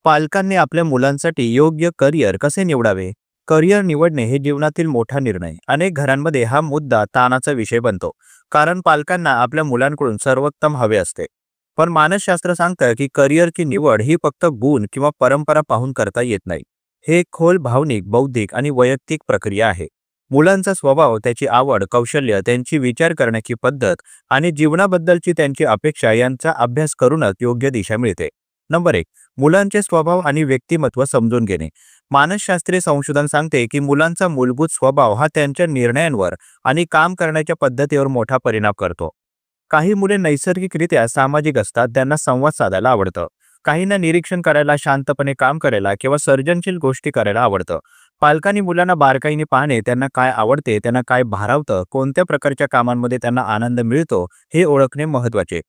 पालकांनी आपल्या मुलांसाठी योग्य करिअर कसे निवडावे? करिअर निवडणे हे जीवनातील मोठा निर्णय. अनेक घरांमध्ये हा मुद्दा ताणाचा विषय बनतो. कारण पालकांना आपल्या मुलांकडून सर्वोत्तम हवे असते. पण मानसशास्त्र सांगतं की करिअरची निवड ही फक्त गुण किंवा परंपरा पाहून करता येत नाही. हे एक खोल भावनिक, बौद्धिक आणि वैयक्तिक प्रक्रिया आहे. मुलांचा स्वभाव, त्याची आवड, कौशल्य, त्यांची विचार करण्याची पद्धत आणि जीवनाबद्दलची त्यांची अपेक्षा यांचा अभ्यास करूनच योग्य दिशा मिळते. नंबर 1. मुलांचे स्वभाव आणि व्यक्तिमत्व समजून घेणे. मानसशास्त्रीय संशोधन सांगते की मुलांचा मूलभूत स्वभाव हा त्यांच्या निर्णयांवर आणि काम करण्याच्या पद्धतीवर मोठा परिणाम करतो. काही मुले नैसर्गिकरित्या सामाजिक असतात, त्यांना संवाद साधायला आवडतं. काहींना निरीक्षण करायला, शांतपणे काम करायला किंवा सर्जनशील गोष्टी करायला आवडतं. पालकांनी मुलांना बारकाईने पाहणे, त्यांना काय आवडते, त्यांना काय भारावतं, कोणत्या प्रकारच्या कामांमध्ये त्यांना आनंद मिळतो हे ओळखणे महत्त्वाचे.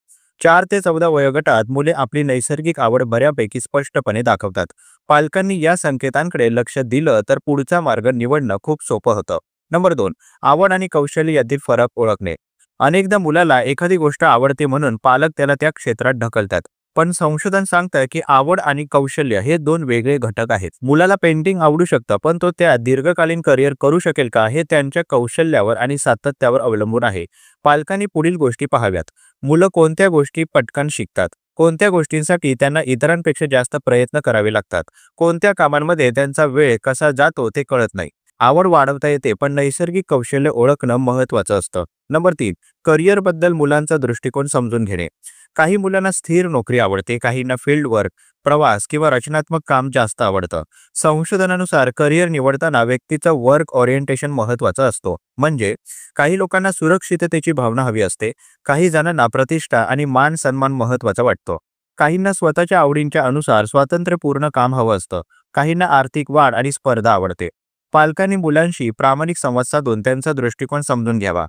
4 ते 14 वयोगटात मुले आपली नैसर्गिक आवड बऱ्यापैकी स्पष्टपणे दाखवतात. पालकांनी या संकेतांकडे लक्ष दिलं तर पुढचा मार्ग निवडणं खूप सोपं होतं. नंबर 2. आवड आणि कौशल्य यातील फरक ओळखणे. अनेकदा मुलाला एखादी गोष्ट आवडते म्हणून पालक त्याला त्या क्षेत्रात ढकलतात. पण संशोधन सांगतं की आवड आणि कौशल्य हे 2 वेगळे घटक आहेत. मुलाला पेंटिंग आवडू शकतं, पण तो त्या दीर्घकालीन करिअर करू शकेल का हे त्यांच्या कौशल्यावर आणि सातत्यावर अवलंबून आहे. पालकांनी पुढील गोष्टी पाहाव्यात. मुलं कोणत्या गोष्टी पटकन शिकतात, कोणत्या गोष्टींसाठी त्यांना इतरांपेक्षा जास्त प्रयत्न करावे लागतात, कोणत्या कामांमध्ये त्यांचा वेळ कसा जातो ते कळत नाही. आवड वाढवता येते, पण नैसर्गिक कौशल्य ओळखणं महत्त्वाचं असतं. नंबर 3. करिअरबद्दल मुलांचा दृष्टिकोन समजून घेणे. काही मुलांना स्थिर नोकरी आवडते, काहींना फील्ड वर्क, प्रवास किंवा रचनात्मक काम जास्त आवडतं. संशोधनानुसार करिअर निवडताना व्यक्तीचं वर्क ओरिएंटेशन महत्त्वाचं असतो. म्हणजे काही लोकांना सुरक्षिततेची भावना हवी असते, काही जणांना प्रतिष्ठा आणि मान सन्मान महत्त्वाचा वाटतो. काहींना स्वतःच्या आवडींच्या अनुसार स्वातंत्र्यपूर्ण काम हवं असतं. काहींना आर्थिक वाढ आणि स्पर्धा आवडते. पालकांनी मुलांशी प्रामाणिक संवाद साधून त्यांचा दृष्टिकोन समजून घ्यावा.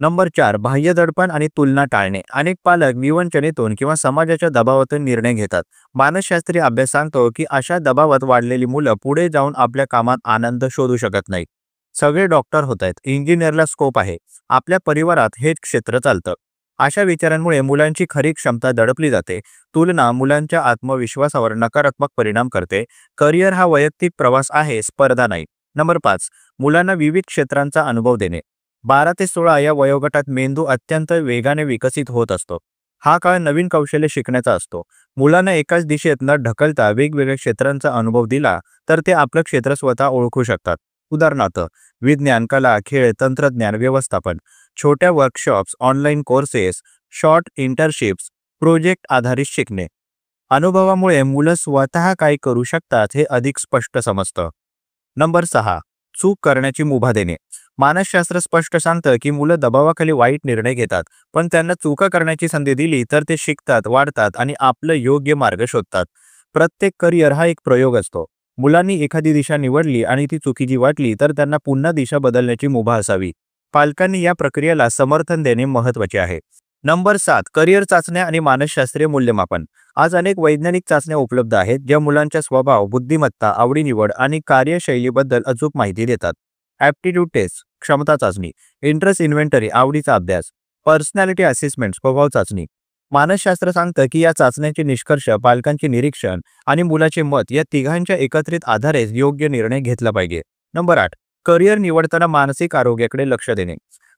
नंबर 4. बाह्य दडपण आणि तुलना टाळणे. अनेक पालक विवंचनेतून किंवा समाजाच्या दबावातून निर्णय घेतात. मानसशास्त्रीय अभ्यास सांगतो की अशा दबावात वाढलेली मुलं पुढे जाऊन आपल्या कामात आनंद शोधू शकत नाहीत. सगळे डॉक्टर होत आहेत, इंजिनियरला स्कोप आहे, आपल्या परिवारात हेच क्षेत्र चालतं. अशा विचारांमुळे मुलांची खरी क्षमता दडपली जाते. तुलना मुलांच्या आत्मविश्वासावर नकारात्मक परिणाम करते. करिअर हा वैयक्तिक प्रवास आहे, स्पर्धा नाही. नंबर 5. मुलांना विविध क्षेत्रांचा अनुभव देणे. 12 ते 16 या वयोगटात मेंदू अत्यंत वेगाने विकसित होत असतो. हा काळ नवीन कौशल्य शिकण्याचा असतो. मुलांना एकाच दिशेत न ढकलता वेगवेगळ्या क्षेत्रांचा अनुभव दिला तर ते आपलं क्षेत्र स्वतः ओळखू शकतात. उदाहरणार्थ, विज्ञान, कला, खेळ, तंत्रज्ञान, व्यवस्थापन. छोट्या workshops, online courses, short internships, project आधारित शिकणे. अनुभवामुळे मुलं स्वतः काय करू शकतात हे अधिक स्पष्ट समजतं. नंबर 6. चूक करण्याची मुभा देणे. मानसशास्त्र स्पष्ट सांगतं की मुलं दबावाखाली वाईट निर्णय घेतात, पण त्यांना चुका करण्याची संधी दिली तर ते शिकतात, वाढतात आणि आपलं योग्य मार्ग शोधतात. प्रत्येक करिअर हा एक प्रयोग असतो. मुलांनी एखादी दिशा निवडली आणि ती चुकीची वाटली तर त्यांना पुन्हा दिशा बदलण्याची मुभा असावी. पालकांनी या प्रक्रियेला समर्थन देणे महत्त्वाचे आहे. नंबर 7. करिअर चाचण्या आणि मानसशास्त्रीय मूल्यमापन. आज अनेक वैज्ञानिक चाचण्या उपलब्ध आहेत ज्या मुलांच्या स्वभाव, बुद्धिमत्ता, आवडीनिवड आणि कार्यशैलीबद्दल अचूक माहिती देतात. ॲप्टिट्यूड टेस्ट, क्षमता चाचणी. इंटरेस्ट इन्व्हेंटरी, आवडीचा अभ्यास. पर्सनॅलिटी असेसमेंट, स्वभाव चाचणी. मानसशास्त्र सांगतं की या चाचण्यांचे निष्कर्ष, पालकांचे निरीक्षण आणि मुलाचे मत या तिघांच्या एकत्रित आधारेच योग्य निर्णय घेतला पाहिजे. नंबर 8. करिअर निवडताना मानसिक आरोग्याकडे लक्ष देणे.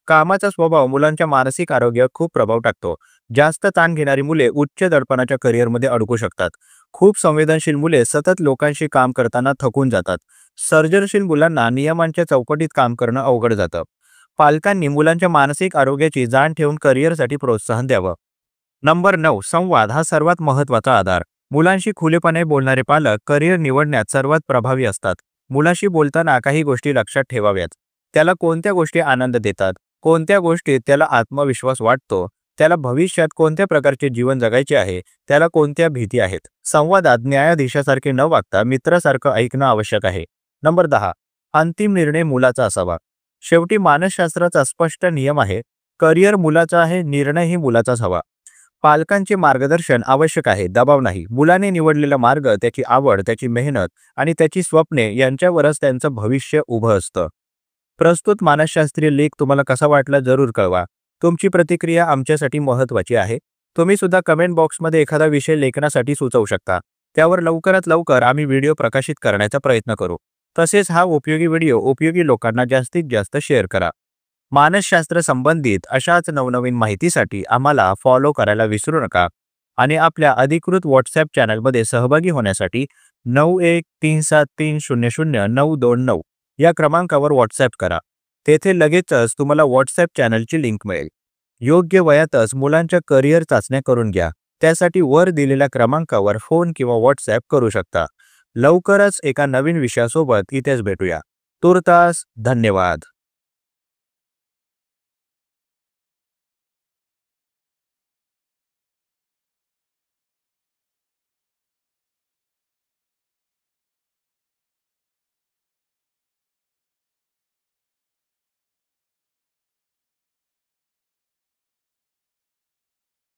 कामाचा स्वभाव मुलांच्या मानसिक आरोग्यावर खूप प्रभाव टाकतो. जास्त ताण घेणारी मुले उच्च दडपणाच्या करिअरमध्ये अडकू शकतात. खूप संवेदनशील मुले सतत लोकांशी काम करताना थकून जातात. सर्जनशील मुलांना नियमांच्या चौकटीत काम करणं अवघड जातं. पालकांनी मुलांच्या मानसिक आरोग्याची जाण ठेवून करिअरसाठी प्रोत्साहन द्यावं. नंबर 9. संवाद हा सर्वात महत्त्वाचा आधार. मुलांशी खुलेपणे बोलणारे पालक करिअर निवडण्यात सर्वात प्रभावी असतात. मुलाशी बोलताना काही गोष्टी लक्षात ठेवाव्यात. त्याला कोणत्या गोष्टी आनंद देतात, कोणत्या गोष्टीत त्याला आत्मविश्वास वाटतो, त्याला भविष्यात कोणत्या प्रकारचे जीवन जगायचे आहे, त्याला कोणत्या भीती आहेत. संवादात न्यायाधीशासारखे न वागता मित्रासारखं ऐकणं आवश्यक आहे. नंबर 10. अंतिम निर्णय मुलाचा असावा. शेवटी मानसशास्त्राचा स्पष्ट नियम आहे, करिअर मुलाचा आहे, निर्णयही मुलाचाच हवा. पालकांचे मार्गदर्शन आवश्यक आहे, दबाव नाही. मुलाने निवडलेला मार्ग, त्याची आवड, त्याची मेहनत आणि त्याची स्वप्ने यांच्यावरच त्यांचं भविष्य उभं असतं. प्रस्तुत मानसशास्त्रीय लेख तुम्हाला कसा वाटला जरूर कळवा. तुमची प्रतिक्रिया आमच्यासाठी महत्त्वाची आहे. तुम्ही सुद्धा कमेंट बॉक्समध्ये एखादा विषय लेखनासाठी सुचवू शकता. त्यावर लवकरात लवकर आम्ही व्हिडिओ प्रकाशित करण्याचा प्रयत्न करू. तसेच हा उपयोगी व्हिडिओ उपयोगी लोकांना जास्तीत जास्त शेअर करा. मानसशास्त्र संबंधित अशाच नवनवीन माहितीसाठी आम्हाला फॉलो करायला विसरू नका आणि आपल्या अधिकृत व्हॉट्सॲप चॅनलमध्ये सहभागी होण्यासाठी 9137300929 या क्रमांकावर व्हॉट्सॲप करा. तेथे लगेचच तुम्हाला व्हॉट्सॲप चॅनलची लिंक मिळेल. योग्य वयातच मुलांच्या करिअर चाचण्या करून घ्या. त्यासाठी वर दिलेल्या क्रमांकावर फोन किंवा व्हॉट्सॲप करू शकता. लवकरच एका नवीन विषयासोबत इथेच भेटूया. तूर्तास धन्यवाद.